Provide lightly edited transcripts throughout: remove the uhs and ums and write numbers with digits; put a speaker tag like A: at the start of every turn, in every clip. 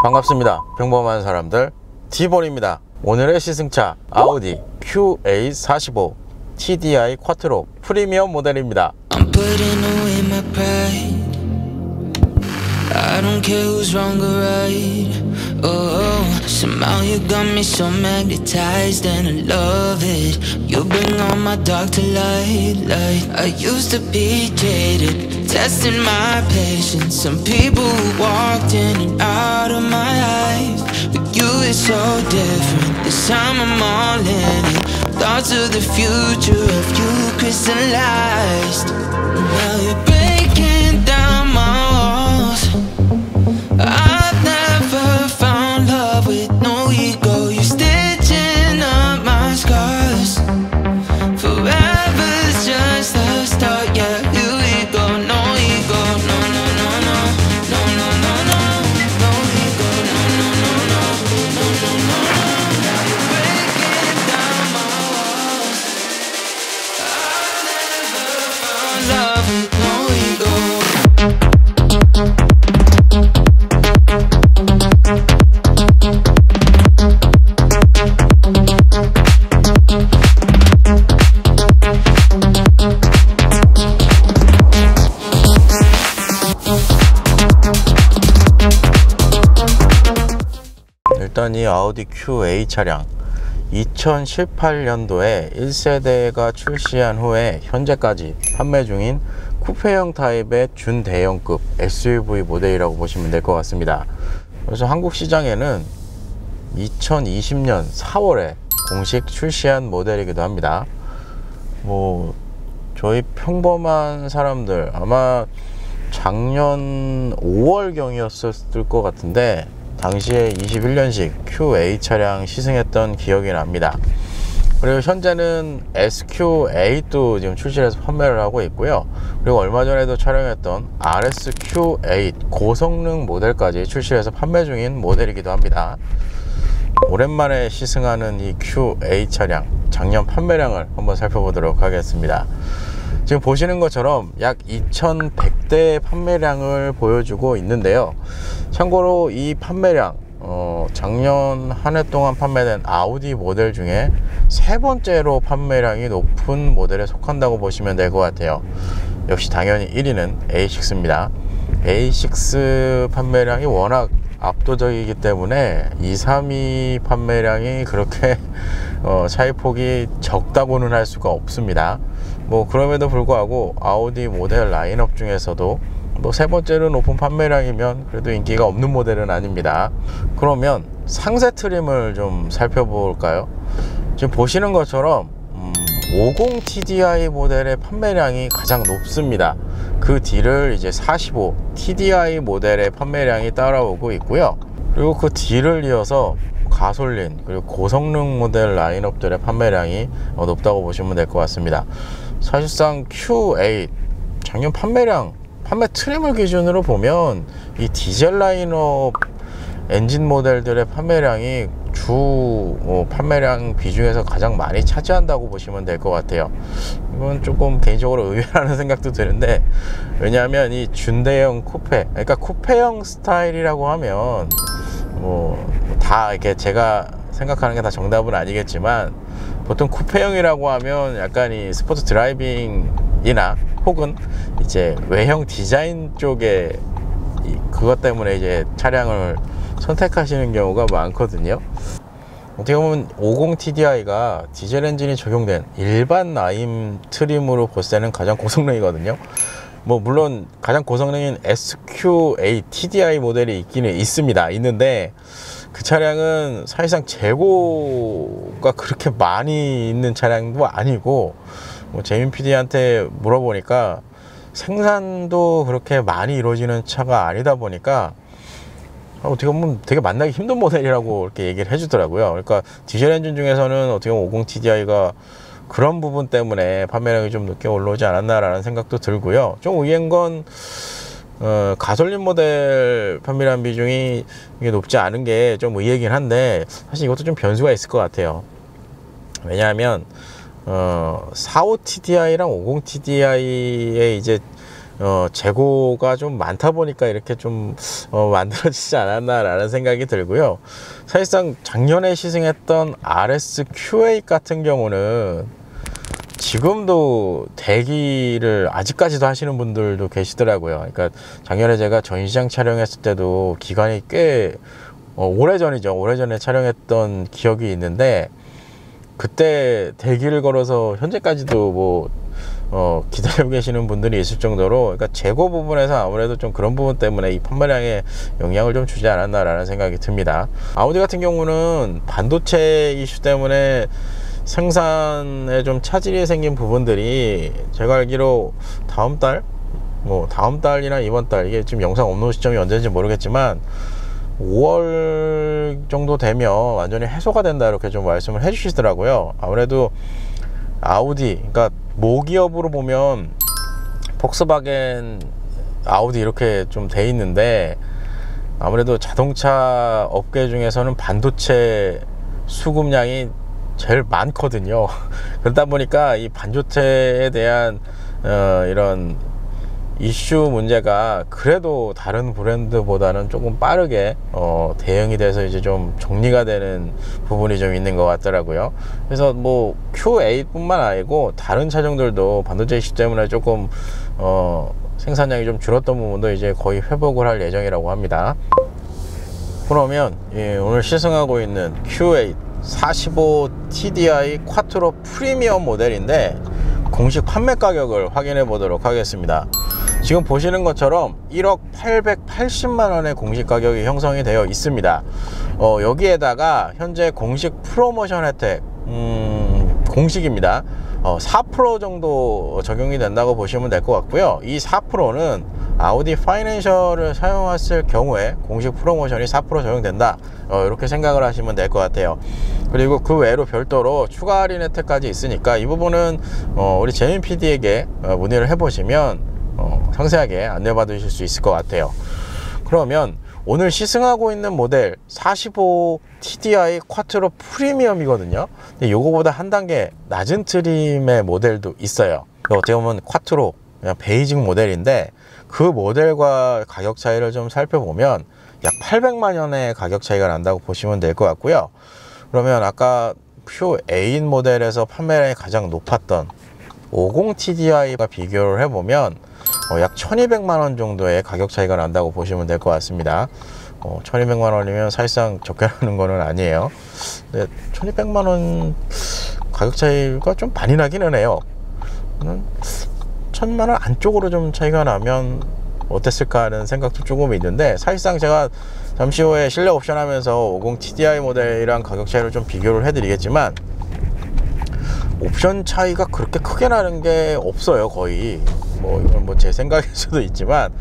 A: 반갑습니다. 평범한 사람들 D본입니다. 오늘의 시승차 아우디 Q8 45 TDI 쿼트로 프리미엄 모델입니다.
B: I don't care who's wrong or right. Oh, somehow you got me so magnetized and I love it. You bring all my dark to light. I used to be jaded, testing my patience. Some people who walked in and out of my life. With you it's so different. This time I'm all in it. Thoughts of the future of you crystallized. Now you're breaking down my walls. I've never found love with no ego. You're stitching up my scars. Forever's just the start. Yeah, here we go. No ego, no, no, no, no. No, no, no, no. No ego, no, no, no, no. No, no, no, no. Now you're breaking down my walls. I've never found love with no ego.
A: 일단 이 아우디 Q8 차량 2018년도에 1세대가 출시한 후에 현재까지 판매 중인 쿠페형 타입의 준대형급 SUV 모델이라고 보시면 될 것 같습니다. 그래서 한국 시장에는 2020년 4월에 공식 출시한 모델이기도 합니다. 뭐 저희 평범한 사람들 아마 작년 5월경이었을 것 같은데 당시에 21년식 Q8 차량 시승했던 기억이 납니다. 그리고 현재는 SQ8도 지금 출시해서 판매를 하고 있고요. 그리고 얼마 전에도 촬영했던 RSQ8 고성능 모델까지 출시해서 판매 중인 모델이기도 합니다. 오랜만에 시승하는 이 Q8 차량 작년 판매량을 한번 살펴보도록 하겠습니다. 지금 보시는 것처럼 약 2100대의 판매량을 보여주고 있는데요. 참고로 이 판매량 작년 한 해 동안 판매된 아우디 모델 중에 세 번째로 판매량이 높은 모델에 속한다고 보시면 될 것 같아요. 역시 당연히 1위는 A6입니다. A6 판매량이 워낙 압도적이기 때문에 2, 3위 판매량이 그렇게 차이폭이 적다고는 할 수가 없습니다. 뭐 그럼에도 불구하고 아우디 모델 라인업 중에서도 뭐 세 번째로 높은 판매량이면 그래도 인기가 없는 모델은 아닙니다. 그러면 상세 트림을 좀 살펴볼까요? 지금 보시는 것처럼 50 TDI 모델의 판매량이 가장 높습니다. 그 뒤를 이제 45 TDI 모델의 판매량이 따라오고 있고요. 그리고 그 뒤를 이어서 가솔린 그리고 고성능 모델 라인업들의 판매량이 높다고 보시면 될 것 같습니다. 사실상 Q8 작년 판매 트림을 기준으로 보면 이 디젤 라인업 엔진 모델들의 판매량이 주 판매량 비중에서 가장 많이 차지한다고 보시면 될 것 같아요. 이건 조금 개인적으로 의외라는 생각도 드는데, 왜냐하면 이 준대형 쿠페, 그러니까 쿠페형 스타일이라고 하면 뭐 다 이렇게 제가 생각하는 게 다 정답은 아니겠지만 보통 쿠페형이라고 하면 약간 이 스포츠 드라이빙이나 혹은 이제 외형 디자인 쪽에 그것 때문에 이제 차량을 선택하시는 경우가 많거든요. 어떻게 보면 50 TDI가 디젤 엔진이 적용된 일반 라인 트림으로 볼 때는 가장 고성능이거든요. 뭐 물론 가장 고성능인 SQ8 TDI 모델이 있는데 그 차량은 사실상 재고가 그렇게 많이 있는 차량도 아니고, 뭐 재민 PD한테 물어보니까 생산도 그렇게 많이 이루어지는 차가 아니다 보니까 어떻게 보면 되게 만나기 힘든 모델이라고 이렇게 얘기를 해주더라고요. 그러니까 디젤 엔진 중에서는 어떻게 보면 50 TDI가 그런 부분 때문에 판매량이 좀 늦게 올라오지 않았나라는 생각도 들고요. 좀 의외인 건 가솔린 모델 판매량 비중이 높지 않은 게 좀 의외이긴 한데, 사실 이것도 좀 변수가 있을 것 같아요. 왜냐하면 45 TDI랑 50 TDI의 이제 재고가 좀 많다 보니까 이렇게 좀 만들어지지 않았나 라는 생각이 들고요. 사실상 작년에 시승했던 RS Q8 같은 경우는 지금도 대기를 아직까지도 하시는 분들도 계시더라고요. 그러니까 작년에 제가 전시장 촬영했을 때도 기간이 꽤 오래전이죠. 오래전에 촬영했던 기억이 있는데, 그때 대기를 걸어서 현재까지도 뭐 기다리고 계시는 분들이 있을 정도로, 그러니까 재고 부분에서 아무래도 좀 그런 부분 때문에 이 판매량에 영향을 좀 주지 않았나 라는 생각이 듭니다. 아우디 같은 경우는 반도체 이슈 때문에 생산에 좀 차질이 생긴 부분들이 제가 알기로 다음 달이나 이번 달, 이게 지금 영상 업로드 시점이 언제인지 모르겠지만 5월 정도 되면 완전히 해소가 된다 이렇게 좀 말씀을 해 주시더라고요. 아무래도 아우디, 그러니까 모기업으로 보면 폭스바겐, 아우디 이렇게 좀 돼 있는데, 아무래도 자동차 업계 중에서는 반도체 수급량이 제일 많거든요. 그러다 보니까 이 반도체에 대한 이런 이슈 문제가 그래도 다른 브랜드보다는 조금 빠르게 대응이 돼서 이제 좀 정리가 되는 부분이 좀 있는 것 같더라고요. 그래서 뭐 Q8 뿐만 아니고 다른 차종들도 반도체 이슈 때문에 조금 생산량이 좀 줄었던 부분도 이제 거의 회복을 할 예정이라고 합니다. 그러면 오늘 시승하고 있는 Q8 45 TDI 쿼트로 프리미엄 모델인데 공식 판매 가격을 확인해 보도록 하겠습니다. 지금 보시는 것처럼 1억 880만 원의 공식 가격이 형성이 되어 있습니다. 여기에다가 현재 공식 프로모션 혜택, 공식입니다. 4% 정도 적용이 된다고 보시면 될 것 같고요. 이 4%는 아우디 파이낸셜을 사용했을 경우에 공식 프로모션이 4% 적용된다, 이렇게 생각을 하시면 될 것 같아요. 그리고 그 외로 별도로 추가 할인 혜택까지 있으니까 이 부분은 우리 재민 PD에게 문의를 해보시면 상세하게 안내받으실 수 있을 것 같아요. 그러면 오늘 시승하고 있는 모델 45 TDI 쿼트로 프리미엄이거든요. 근데 요거보다 한 단계 낮은 트림의 모델도 있어요. 어떻게 보면 쿼트로 그냥 베이직 모델인데, 그 모델과 가격 차이를 좀 살펴보면 약 800만 원의 가격 차이가 난다고 보시면 될 것 같고요. 그러면 아까 Q8 모델에서 판매량이 가장 높았던 50 TDI와 비교를 해보면 약 1200만 원 정도의 가격 차이가 난다고 보시면 될 것 같습니다. 1200만 원이면 사실상 적게 나는 거는 아니에요. 근데 1200만 원 가격 차이가 좀 많이 나기는 해요. 1000만 원 안쪽으로 좀 차이가 나면 어땠을까 하는 생각도 조금 있는데, 사실상 제가 잠시 후에 실내 옵션 하면서 50 TDI 모델이랑 가격 차이를 좀 비교를 해드리겠지만, 옵션 차이가 그렇게 크게 나는 게 없어요. 거의 이건 뭐 제 생각일 수도 있지만,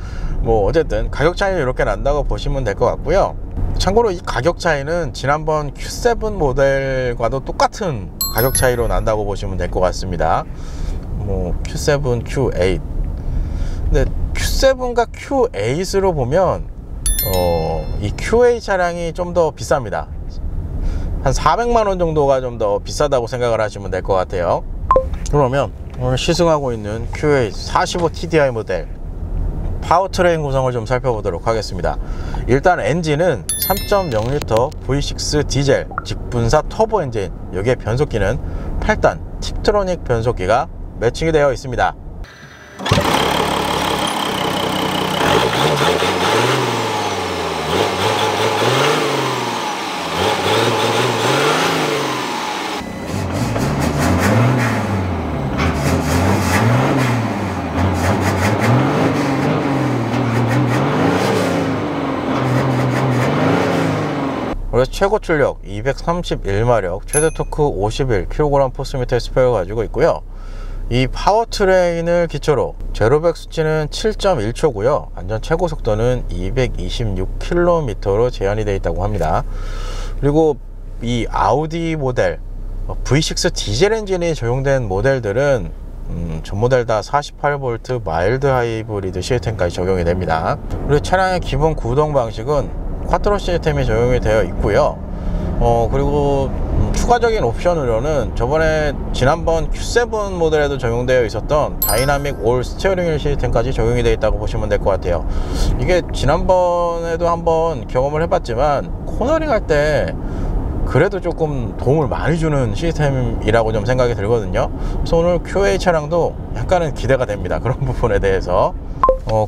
A: 뭐 어쨌든 가격 차이는 이렇게 난다고 보시면 될 것 같고요. 참고로 이 가격 차이는 지난번 Q7 모델과도 똑같은 가격 차이로 난다고 보시면 될 것 같습니다. 뭐 Q7, Q8. 근데 Q7과 Q8으로 보면 이 Q8 차량이 좀 더 비쌉니다. 한 400만 원 정도가 좀 더 비싸다고 생각을 하시면 될 것 같아요. 그러면 오늘 시승하고 있는 Q8 45 TDI 모델 파워트레인 구성을 좀 살펴보도록 하겠습니다. 일단 엔진은 3.0L V6 디젤 직분사 터보 엔진, 여기에 변속기는 8단 팁트로닉 변속기가 매칭이 되어 있습니다. 그래서 최고 출력 231마력, 최대 토크 51kg 포스미터의 스펙을 가지고 있고요. 이 파워트레인을 기초로 제로백 수치는 7.1초고요 안전 최고 속도는 226km로 제한이 되어 있다고 합니다. 그리고 이 아우디 모델 V6 디젤 엔진이 적용된 모델들은 전 모델 다 48V 마일드 하이브리드 시스템까지 적용이 됩니다. 그리고 차량의 기본 구동 방식은 쿼트로 시스템이 적용이 되어 있고요. 그리고 추가적인 옵션으로는 저번에 지난번 Q7 모델에도 적용되어 있었던 다이나믹 올 스티어링 휠 시스템까지 적용이 되어 있다고 보시면 될 것 같아요. 이게 지난번에도 한번 경험을 해봤지만 코너링 할 때 그래도 조금 도움을 많이 주는 시스템이라고 좀 생각이 들거든요. 그래서 오늘 QA 차량도 약간은 기대가 됩니다, 그런 부분에 대해서.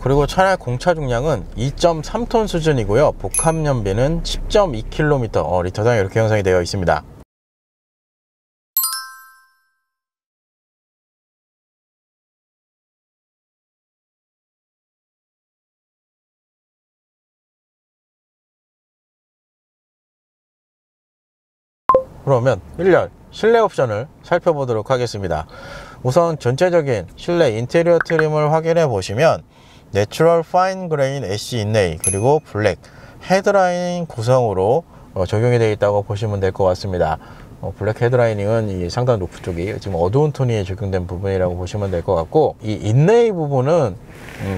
A: 그리고 차량 공차 중량은 2.3톤 수준이고요. 복합 연비는 10.2km 리터당 이렇게 형성이 되어 있습니다. 그러면 1열 실내 옵션을 살펴보도록 하겠습니다. 우선 전체적인 실내 인테리어 트림을 확인해 보시면 내추럴 파인 그레인 애쉬 인레이 그리고 블랙 헤드라이닝 구성으로 적용이 되어 있다고 보시면 될 것 같습니다. 블랙 헤드라이닝은 이 상단 루프 쪽이 지금 어두운 톤이 적용된 부분이라고 보시면 될 것 같고, 이 인레이 부분은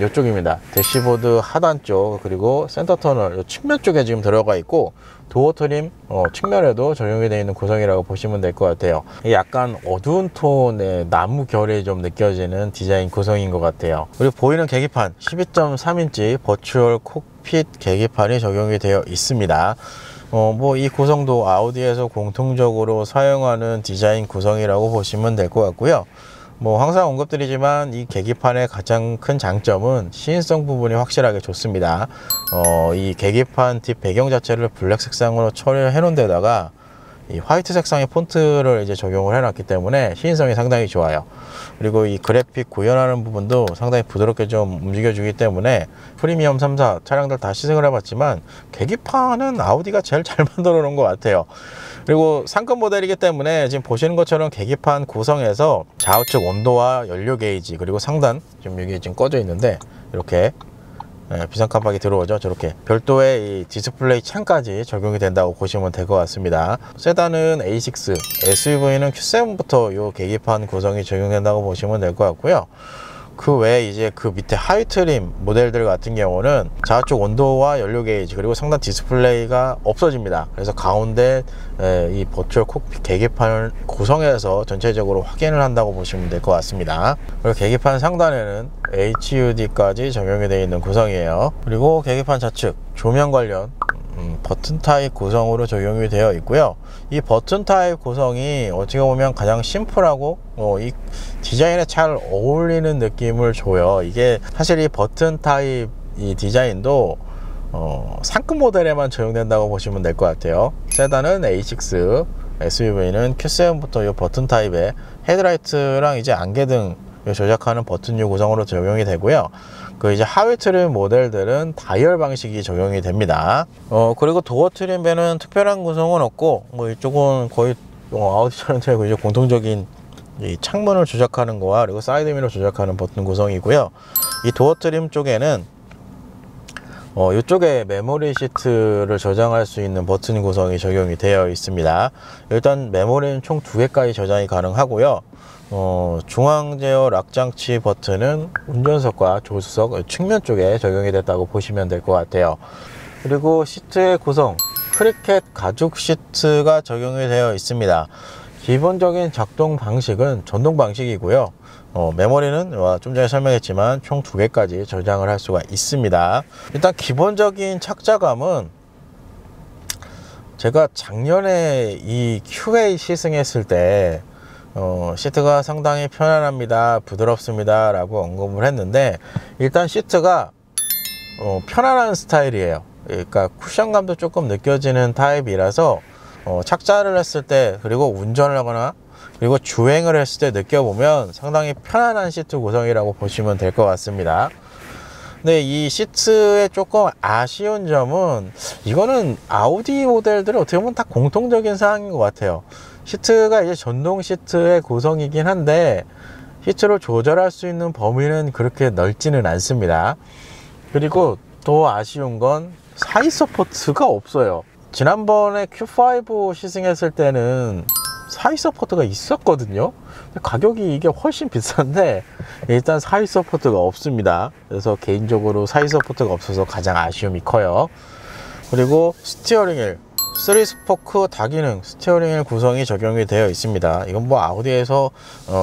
A: 이쪽입니다. 대시보드 하단 쪽 그리고 센터 터널 측면 쪽에 지금 들어가 있고, 도어 트림 측면에도 적용이 되어 있는 구성이라고 보시면 될 것 같아요. 약간 어두운 톤의 나무 결이 좀 느껴지는 디자인 구성인 것 같아요. 그리고 보이는 계기판 12.3인치 버추얼 콕핏 계기판이 적용이 되어 있습니다. 뭐 이 구성도 아우디에서 공통적으로 사용하는 디자인 구성이라고 보시면 될 것 같고요. 뭐 항상 언급드리지만 이 계기판의 가장 큰 장점은 시인성 부분이 확실하게 좋습니다. 이 계기판 뒷 배경 자체를 블랙 색상으로 처리해 놓은 데다가 이 화이트 색상의 폰트를 이제 적용을 해 놨기 때문에 시인성이 상당히 좋아요. 그리고 이 그래픽 구현하는 부분도 상당히 부드럽게 좀 움직여 주기 때문에 프리미엄 3사 차량들 다 시승을 해봤지만 계기판은 아우디가 제일 잘 만들어 놓은 것 같아요. 그리고 상급 모델이기 때문에 지금 보시는 것처럼 계기판 구성에서 좌우측 온도와 연료 게이지, 그리고 상단 지금 여기 지금 꺼져 있는데 이렇게 비상 깜빡이 들어오죠. 저렇게 별도의 이 디스플레이 창까지 적용이 된다고 보시면 될 것 같습니다. 세단은 A6, SUV는 Q7부터 이 계기판 구성이 적용된다고 보시면 될 것 같고요. 그 외에 이제 그 밑에 하이 트림 모델들 같은 경우는 좌측 온도와 연료 게이지 그리고 상단 디스플레이가 없어집니다. 그래서 가운데 이 버추얼 콕핏 계기판을 구성해서 전체적으로 확인을 한다고 보시면 될 것 같습니다. 그리고 계기판 상단에는 HUD까지 적용이 되어 있는 구성이에요. 그리고 계기판 좌측 조명 관련 버튼 타입 구성으로 적용이 되어 있고요. 이 버튼 타입 구성이 어떻게 보면 가장 심플하고 이 디자인에 잘 어울리는 느낌을 줘요. 이게 사실 이 버튼 타입 이 디자인도 상급 모델에만 적용된다고 보시면 될 것 같아요. 세단은 A6, SUV는 Q7부터 이 버튼 타입의 헤드라이트랑 이제 안개등 조작하는 버튼류 구성으로 적용이 되고요. 그 이제 하위 트림 모델들은 다이얼 방식이 적용이 됩니다. 그리고 도어 트림에는 특별한 구성은 없고, 뭐 이쪽은 거의 아우디처럼 되고 이제 공통적인 이 창문을 조작하는 거와 그리고 사이드 미러 조작하는 버튼 구성이고요. 이 도어 트림 쪽에는 이쪽에 메모리 시트를 저장할 수 있는 버튼 구성이 적용이 되어 있습니다. 일단 메모리는 총 2개까지 저장이 가능하고요. 중앙 제어 락 장치 버튼은 운전석과 조수석 측면 쪽에 적용이 됐다고 보시면 될 것 같아요. 그리고 시트의 구성, 크리켓 가죽 시트가 적용이 되어 있습니다. 기본적인 작동 방식은 전동 방식이고요. 메모리는 좀 전에 설명했지만 총 2개까지 저장을 할 수가 있습니다. 일단 기본적인 착자감은 제가 작년에 이 QA 시승했을 때 시트가 상당히 편안합니다, 부드럽습니다 라고 언급을 했는데, 일단 시트가 편안한 스타일이에요. 그러니까 쿠션감도 조금 느껴지는 타입이라서 착자를 했을 때, 그리고 운전을 하거나 그리고 주행을 했을 때 느껴보면 상당히 편안한 시트 구성이라고 보시면 될 것 같습니다. 근데 이 시트의 조금 아쉬운 점은, 이거는 아우디 모델들은 어떻게 보면 다 공통적인 사항인 것 같아요. 시트가 이제 전동 시트의 구성이긴 한데 시트를 조절할 수 있는 범위는 그렇게 넓지는 않습니다. 그리고 또 아쉬운 건 사이 서포트가 없어요. 지난번에 Q5 시승했을 때는 사이 서포트가 있었거든요. 가격이 이게 훨씬 비싼데 일단 사이 서포트가 없습니다. 그래서 개인적으로 사이 서포트가 없어서 가장 아쉬움이 커요. 그리고 스티어링 휠 3스포크 다기능 스티어링 휠 구성이 적용이 되어 있습니다. 이건 뭐 아우디에서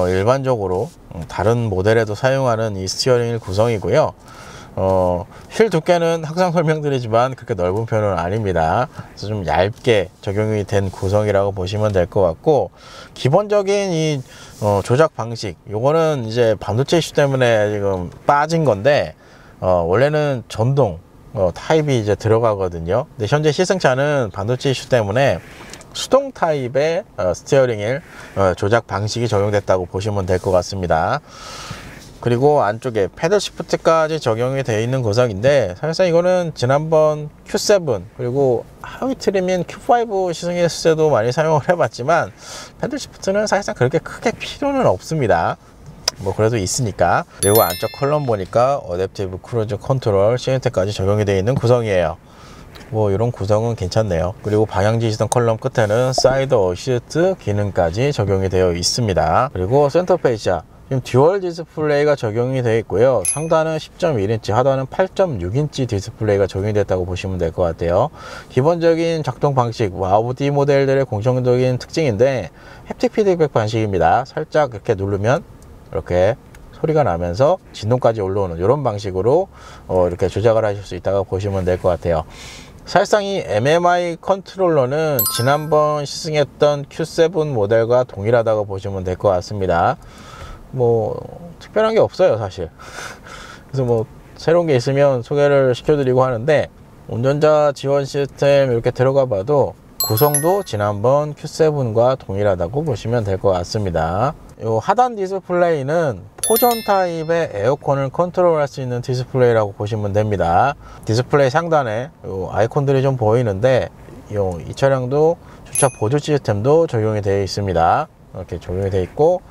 A: 일반적으로 다른 모델에도 사용하는 이 스티어링 휠 구성이고요. 휠 두께는 항상 설명드리지만 그렇게 넓은 편은 아닙니다. 그래서 좀 얇게 적용이 된 구성이라고 보시면 될 것 같고, 기본적인 이 조작 방식, 요거는 이제 반도체 이슈 때문에 지금 빠진 건데, 원래는 전동 타입이 이제 들어가거든요. 근데 현재 시승차는 반도체 이슈 때문에 수동 타입의 스티어링 휠 조작 방식이 적용됐다고 보시면 될 것 같습니다. 그리고 안쪽에 패들 시프트까지 적용이 되어 있는 구성인데, 사실상 이거는 지난번 Q7 그리고 하위 트림인 Q5 시승했을 때도 많이 사용을 해봤지만 패들 시프트는 사실상 그렇게 크게 필요는 없습니다. 뭐 그래도 있으니까. 그리고 안쪽 컬럼 보니까 어댑티브 크루즈 컨트롤 시스템까지 적용이 되어 있는 구성이에요. 뭐 이런 구성은 괜찮네요. 그리고 방향지 시동 컬럼 끝에는 사이드 어시스트 기능까지 적용이 되어 있습니다. 그리고 센터 페이시아, 지금 듀얼 디스플레이가 적용이 되어 있고요. 상단은 10.1인치, 하단은 8.6인치 디스플레이가 적용이 됐다고 보시면 될 것 같아요. 기본적인 작동 방식, 아우디 모델들의 공통적인 특징인데 햅틱 피드백 방식입니다. 살짝 이렇게 누르면 이렇게 소리가 나면서 진동까지 올라오는 이런 방식으로 이렇게 조작을 하실 수 있다고 보시면 될 것 같아요. 사실상 이 MMI 컨트롤러는 지난번 시승했던 Q7 모델과 동일하다고 보시면 될 것 같습니다. 뭐 특별한 게 없어요 사실. 그래서 뭐 새로운 게 있으면 소개를 시켜드리고 하는데, 운전자 지원 시스템 이렇게 들어가 봐도 구성도 지난번 Q7과 동일하다고 보시면 될 것 같습니다. 요 하단 디스플레이는 포전 타입의 에어컨을 컨트롤할 수 있는 디스플레이라고 보시면 됩니다. 디스플레이 상단에 요 아이콘들이 좀 보이는데, 이 차량도 주차 보조 시스템도 적용이 되어 있습니다. 이렇게 적용이 되어 있고,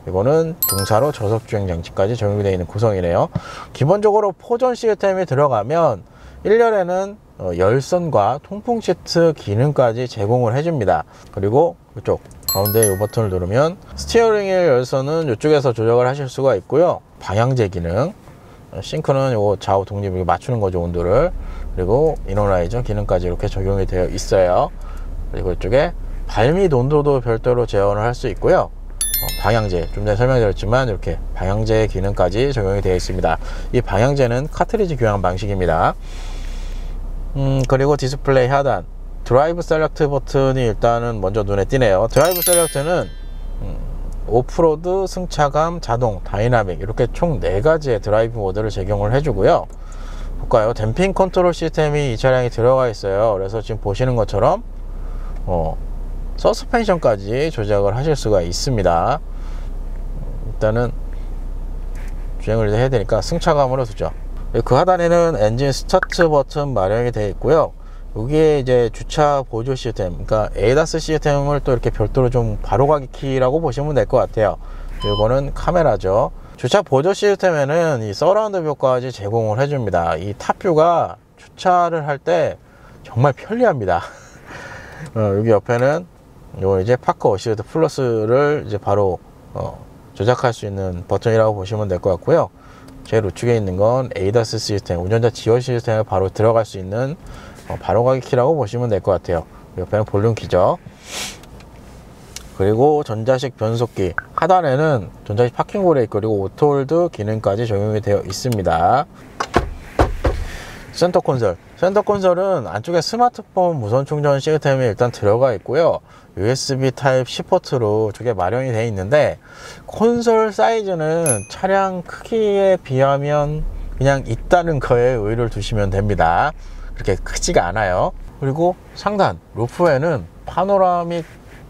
A: 이거는 등사로 저속 주행 장치까지 적용이 되어 있는 구성이네요. 기본적으로 포전 시스템이 들어가면 1열에는 열선과 통풍 시트 기능까지 제공을 해줍니다. 그리고 이쪽 가운데 이 버튼을 누르면 스티어링 휠 열선은 이쪽에서 조작을 하실 수가 있고요. 방향제 기능, 싱크는 요 좌우 독립 맞추는 거죠, 온도를. 그리고 이너라이저 기능까지 이렇게 적용이 되어 있어요. 그리고 이쪽에 발밑 온도도 별도로 제어를 할 수 있고요. 방향제, 좀 전에 설명드렸지만 이렇게 방향제 기능까지 적용이 되어 있습니다. 이 방향제는 카트리지 교환 방식입니다. 그리고 디스플레이 하단 드라이브 셀렉트 버튼이 일단은 먼저 눈에 띄네요. 드라이브 셀렉트는 오프로드, 승차감, 자동, 다이나믹 이렇게 총 4가지의 드라이브 모드를 제공을 해주고요. 볼까요? 댐핑 컨트롤 시스템이 이 차량에 들어가 있어요. 그래서 지금 보시는 것처럼 서스펜션까지 조작을 하실 수가 있습니다. 일단은 주행을 해야 되니까 승차감으로 두죠. 그 하단에는 엔진 스타트 버튼 마련이 되어 있고요. 여기에 이제 주차 보조 시스템, 그러니까 ADAS 시스템을 또 이렇게 별도로 좀 바로가기 키라고 보시면 될 것 같아요. 이거는 카메라죠. 주차 보조 시스템에는 이 서라운드 뷰까지 제공을 해줍니다. 이 탑뷰가 주차를 할 때 정말 편리합니다. 여기 옆에는 요 이제 파크 어시스트 플러스를 이제 바로 조작할 수 있는 버튼이라고 보시면 될 것 같고요. 제일 우측에 있는 건 ADAS 시스템, 운전자 지원 시스템에 바로 들어갈 수 있는 바로가기 키라고 보시면 될 것 같아요. 옆에는 볼륨 키죠. 그리고 전자식 변속기, 하단에는 전자식 파킹 브레이크 그리고 오토홀드 기능까지 적용이 되어 있습니다. 센터 콘솔, 센터 콘솔은 안쪽에 스마트폰 무선 충전 시스템이 일단 들어가 있고요. USB 타입 C 포트로 저게 마련이 되어 있는데, 콘솔 사이즈는 차량 크기에 비하면 그냥 있다는 거에 의의를 두시면 됩니다. 그렇게 크지가 않아요. 그리고 상단 루프에는 파노라믹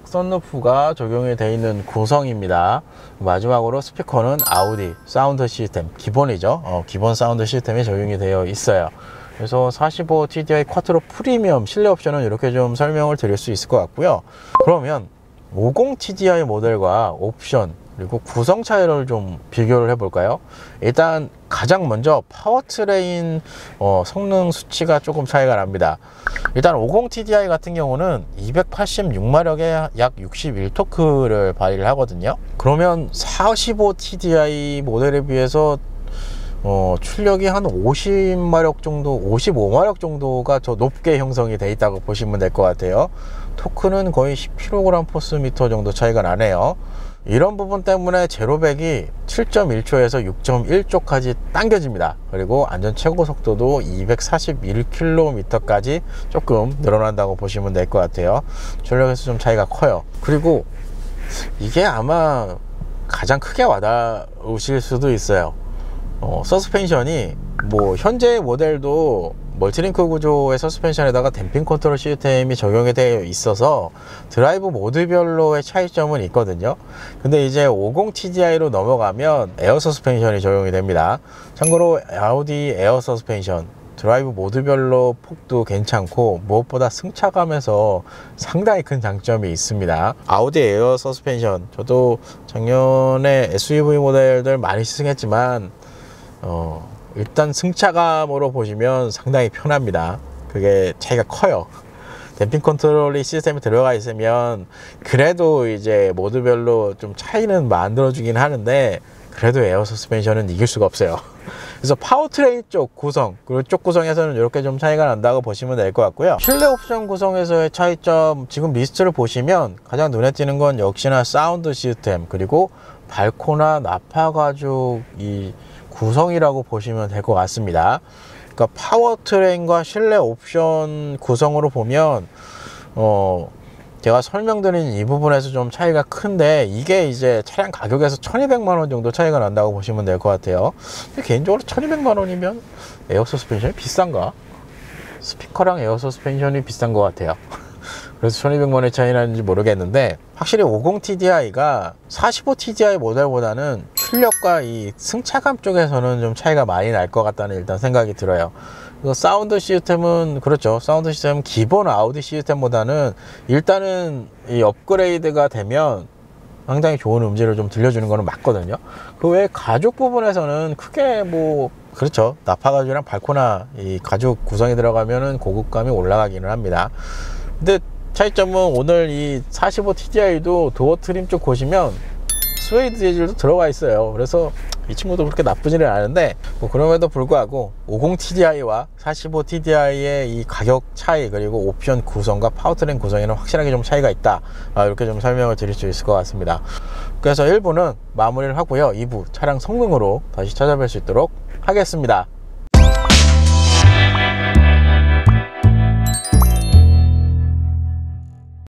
A: 선루프가 적용이 되어 있는 구성입니다. 마지막으로 스피커는 아우디 사운드 시스템, 기본이죠. 기본 사운드 시스템이 적용이 되어 있어요. 그래서 45 TDI 쿼트로 프리미엄 실내 옵션은 이렇게 좀 설명을 드릴 수 있을 것 같고요. 그러면 50 TDI 모델과 옵션 그리고 구성 차이를 좀 비교를 해 볼까요? 일단 가장 먼저 파워트레인 성능 수치가 조금 차이가 납니다. 일단 50 TDI 같은 경우는 286마력에 약 61토크를 발휘를 하거든요. 그러면 45 TDI 모델에 비해서 출력이 한 50마력 정도, 55마력 정도가 더 높게 형성이 되어 있다고 보시면 될 것 같아요. 토크는 거의 10kg/ms 정도 차이가 나네요. 이런 부분 때문에 제로백이 7.1초에서 6.1초까지 당겨집니다. 그리고 안전 최고 속도도 241km까지 조금 늘어난다고 보시면 될 것 같아요. 전력에서 좀 차이가 커요. 그리고 이게 아마 가장 크게 와닿으실 수도 있어요. 서스펜션이 뭐 현재 모델도 멀티링크 구조의 서스펜션에다가 댐핑 컨트롤 시스템이 적용이 되어 있어서 드라이브 모드별로의 차이점은 있거든요. 근데 이제 50TDI로 넘어가면 에어 서스펜션이 적용이 됩니다. 참고로 아우디 에어 서스펜션 드라이브 모드별로 폭도 괜찮고 무엇보다 승차감에서 상당히 큰 장점이 있습니다. 아우디 에어 서스펜션, 저도 작년에 SUV 모델들 많이 시승했지만 일단 승차감으로 보시면 상당히 편합니다. 그게 차이가 커요. 댐핑 컨트롤이 시스템에 들어가 있으면 그래도 이제 모드별로 좀 차이는 만들어주긴 하는데 그래도 에어 서스펜션은 이길 수가 없어요. 그래서 파워트레인 쪽 구성, 그리고 쪽 구성에서는 이렇게 좀 차이가 난다고 보시면 될 것 같고요. 실내 옵션 구성에서의 차이점, 지금 리스트를 보시면 가장 눈에 띄는 건 역시나 사운드 시스템, 그리고 발코나 나파 가죽 이 구성이라고 보시면 될 것 같습니다. 그러니까 파워트레인과 실내 옵션 구성으로 보면 제가 설명드린 이 부분에서 좀 차이가 큰데 이게 이제 차량 가격에서 1200만 원 정도 차이가 난다고 보시면 될 것 같아요. 근데 개인적으로 1200만 원이면 에어 서스펜션이 비싼가? 스피커랑 에어 서스펜션이 비싼 것 같아요. 그래서 1200만 원의 차이 나는지 모르겠는데, 확실히 50TDI가 45TDI 모델보다는 출력과 이 승차감 쪽에서는 좀 차이가 많이 날 것 같다는 일단 생각이 들어요. 그래서 사운드 시스템은 그렇죠. 사운드 시스템은 기본 아우디 시스템보다는 일단은 이 업그레이드가 되면 상당히 좋은 음질을 좀 들려주는 거는 맞거든요. 그 외에 가죽 부분에서는 크게 뭐 그렇죠. 나파 가죽이랑 발코나 이 가죽 구성이 들어가면은 고급감이 올라가기는 합니다. 근데 차이점은 오늘 이 45TDI도 도어 트림 쪽 보시면 스웨이드 재질도 들어가 있어요. 그래서 이 친구도 그렇게 나쁘지는 않은데 뭐 그럼에도 불구하고 50TDI와 45TDI의 이 가격 차이, 그리고 옵션 구성과 파워트레인 구성에는 확실하게 좀 차이가 있다, 이렇게 좀 설명을 드릴 수 있을 것 같습니다. 그래서 1부는 마무리를 하고요, 2부 차량 성능으로 다시 찾아뵐 수 있도록 하겠습니다.